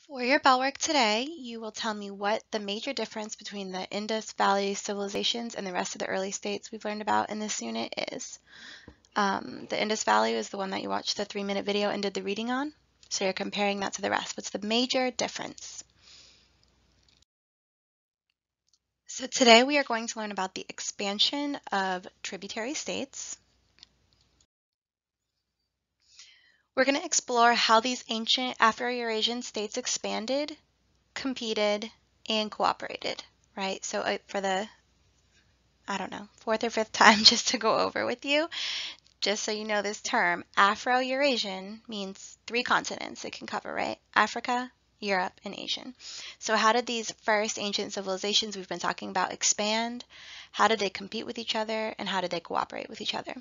For your bell work today, you will tell me what the major difference between the Indus Valley civilizations and the rest of the early states we've learned about in this unit is. The Indus Valley was the one that you watched the 3-minute video and did the reading on. So you're comparing that to the rest. What's the major difference? So today we are going to learn about the expansion of tributary states. We're going to explore how these ancient Afro-Eurasian states expanded, competed, and cooperated, right? So for the, I don't know, fourth or fifth time just to go over with you, just so you know this term, Afro-Eurasian means 3 continents it can cover, right? Africa, Europe, and Asian. So how did these first ancient civilizations we've been talking about expand? How did they compete with each other? And how did they cooperate with each other?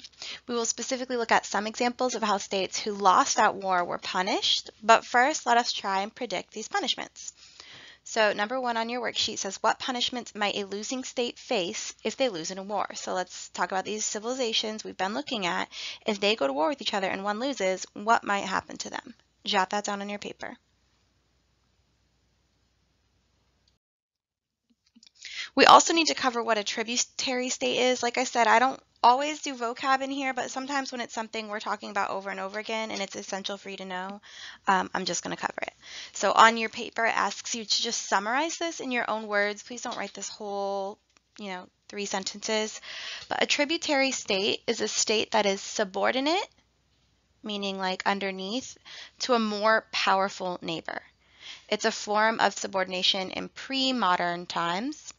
We will specifically look at some examples of how states who lost at war were punished, but first let us try and predict these punishments. So number 1 on your worksheet says, what punishments might a losing state face if they lose in a war? So let's talk about these civilizations we've been looking at. If they go to war with each other and one loses, what might happen to them? Jot that down on your paper. We also need to cover what a tributary state is. Like I said, I don't always do vocab in here, but sometimes when it's something we're talking about over and over again and it's essential for you to know, I'm just going to cover it. So on your paper, it asks you to just summarize this in your own words. Please don't write this whole, 3 sentences. But a tributary state is a state that is subordinate, meaning like underneath, to a more powerful neighbor. It's a form of subordination in pre-modern times.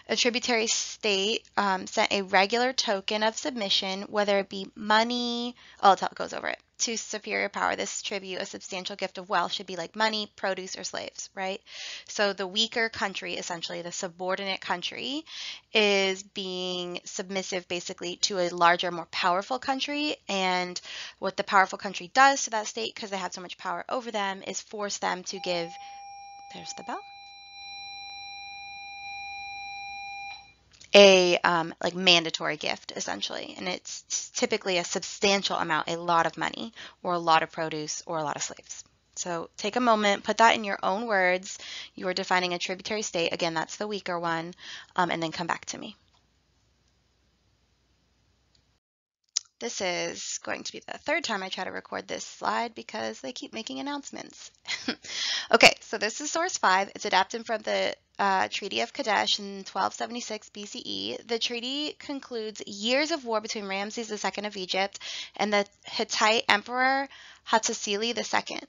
A tributary state sent a regular token of submission, whether it be money, it goes over it, to superior power. This tribute, a substantial gift of wealth, should be like money, produce, or slaves, right? So the weaker country, essentially the subordinate country, is being submissive basically to a larger, more powerful country. And what the powerful country does to that state, because they have so much power over them, is force them to give, there's the bell, a like mandatory gift essentially, and it's typically a substantial amount, a lot of money or a lot of produce or a lot of slaves. So take a moment, put that in your own words. You are defining a tributary state. Again, that's the weaker one, and then come back to me. This is going to be the 3rd time I try to record this slide because they keep making announcements. Okay, so this is source 5. It's adapted from the Treaty of Kadesh in 1276 BCE. The treaty concludes years of war between Ramses II of Egypt and the Hittite Emperor Hattusili II.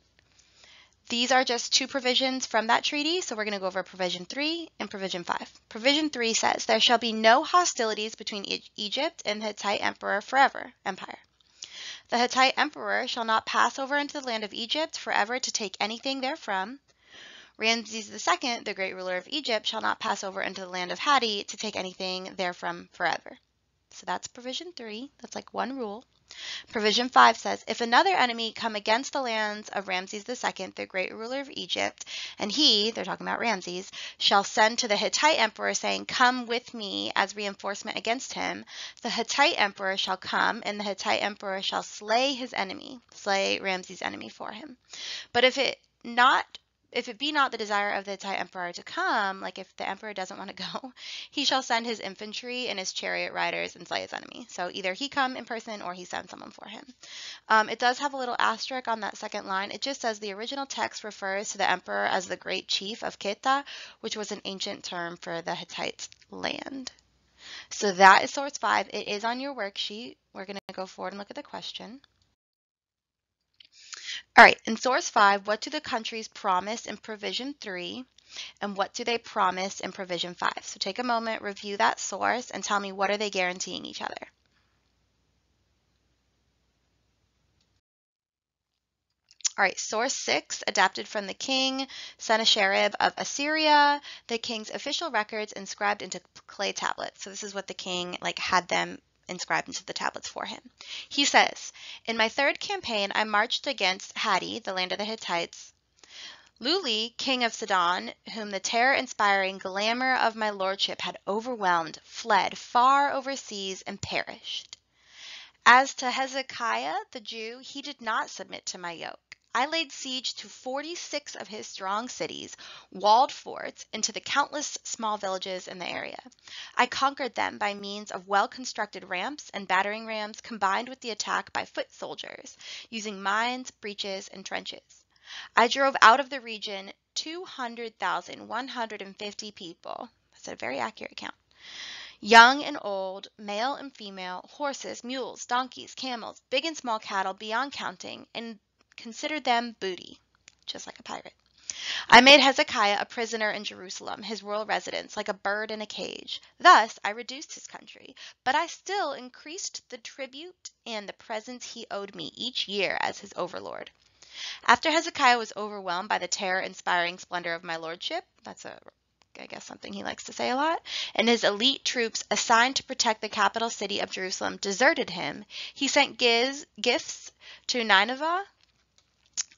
These are just 2 provisions from that treaty, so we're going to go over provision 3 and provision 5. Provision 3 says, there shall be no hostilities between Egypt and the Hittite Emperor forever, empire. The Hittite Emperor shall not pass over into the land of Egypt forever to take anything therefrom. Ramses II, the great ruler of Egypt, shall not pass over into the land of Hatti to take anything therefrom forever. So that's provision 3. That's like one rule. Provision 5 says, if another enemy come against the lands of Ramses II, the great ruler of Egypt, and he, they're talking about Ramses, shall send to the Hittite emperor saying, come with me as reinforcement against him, the Hittite emperor shall come, and the Hittite emperor shall slay his enemy, slay Ramses' enemy for him. But if it be not the desire of the Hittite emperor to come, like if the emperor doesn't want to go, he shall send his infantry and his chariot riders and slay his enemy. So either he come in person or he sends someone for him. It does have a little asterisk on that 2nd line. It just says the original text refers to the emperor as the great chief of Kheta, which was an ancient term for the Hittite land. So that is source 5. It is on your worksheet. We're going to go forward and look at the question. All right, in source 5, what do the countries promise in provision 3, and what do they promise in provision 5? So take a moment, review that source, and tell me what are they guaranteeing each other. All right, source 6, adapted from the king Sennacherib of Assyria, the king's official records inscribed into clay tablets. So this is what the king had them inscribed into the tablets for him. He says, in my 3rd campaign, I marched against Hatti, the land of the Hittites. Luli, king of Sidon, whom the terror-inspiring glamour of my lordship had overwhelmed, fled far overseas and perished. As to Hezekiah, the Jew, he did not submit to my yoke. I laid siege to 46 of his strong cities, walled forts, and to the countless small villages in the area. I conquered them by means of well-constructed ramps and battering rams combined with the attack by foot soldiers, using mines, breaches, and trenches. I drove out of the region 200,150 people. That's a very accurate count. Young and old, male and female, horses, mules, donkeys, camels, big and small cattle beyond counting, and considered them booty, just like a pirate. I made Hezekiah a prisoner in Jerusalem, his royal residence, like a bird in a cage. Thus I reduced his country, but I still increased the tribute and the presents he owed me each year as his overlord. After Hezekiah was overwhelmed by the terror-inspiring splendor of my lordship, I guess something he likes to say a lot, and his elite troops assigned to protect the capital city of Jerusalem deserted him, he sent gifts to Nineveh.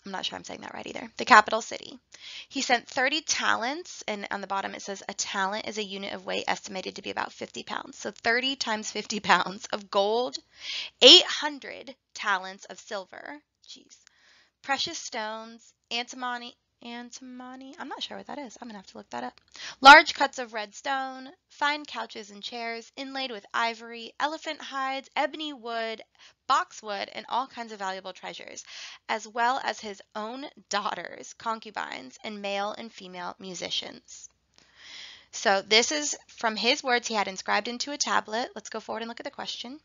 I'm not sure I'm saying that right either. The capital city. He sent 30 talents, and on the bottom it says a talent is a unit of weight estimated to be about 50 pounds. So 30 times 50 pounds of gold, 800 talents of silver, jeez, precious stones, antimony, I'm not sure what that is. I'm going to have to look that up. Large cuts of red stone, fine couches and chairs inlaid with ivory, elephant hides, ebony wood, boxwood, and all kinds of valuable treasures, as well as his own daughters, concubines, and male and female musicians. So this is from his words he had inscribed into a tablet. Let's go forward and look at the question.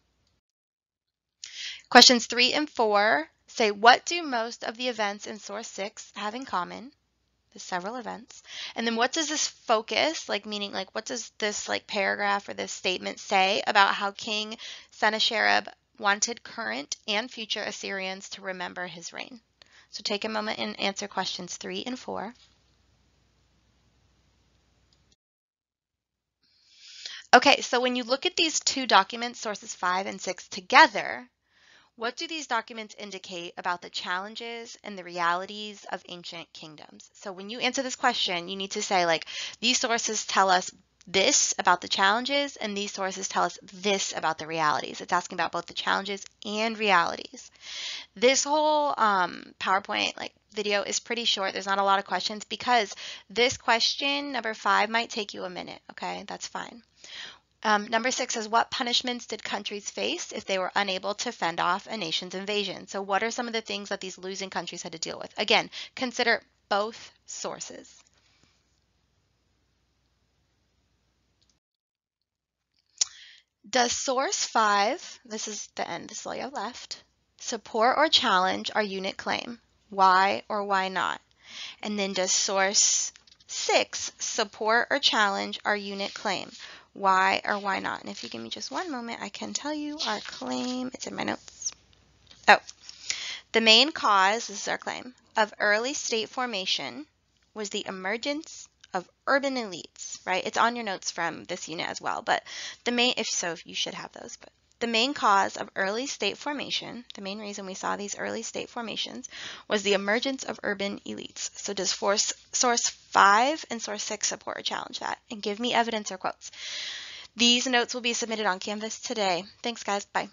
Questions 3 and 4 say, what do most of the events in source 6 have in common? There's several events. And then what does this focus, meaning what does this paragraph or this statement say about how King Sennacherib wanted current and future Assyrians to remember his reign? So take a moment and answer questions 3 and 4. Okay, so when you look at these two documents, sources 5 and 6 together, what do these documents indicate about the challenges and the realities of ancient kingdoms? So when you answer this question, you need to say these sources tell us this about the challenges and these sources tell us this about the realities. It's asking about both the challenges and realities. This whole PowerPoint video is pretty short. There's not a lot of questions because this question, number 5, might take you a minute. Okay, that's fine. Number 6 is, what punishments did countries face if they were unable to fend off a nation's invasion? So what are some of the things that these losing countries had to deal with? Again, consider both sources. Does source 5, this is the end, this is all you have left, support or challenge our unit claim? Why or why not? And then does source 6 support or challenge our unit claim? Why or why not? And if you give me just one moment, I can tell you our claim. It's in my notes. Oh, the main cause, this is our claim, of early state formation was the emergence of urban elites, right? It's on your notes from this unit as well, but if you should have those, but the main cause of early state formation, the main reason we saw these early state formations was the emergence of urban elites. So does source 5 and source 6 support or challenge that? And give me evidence or quotes. These notes will be submitted on Canvas today. Thanks, guys. Bye.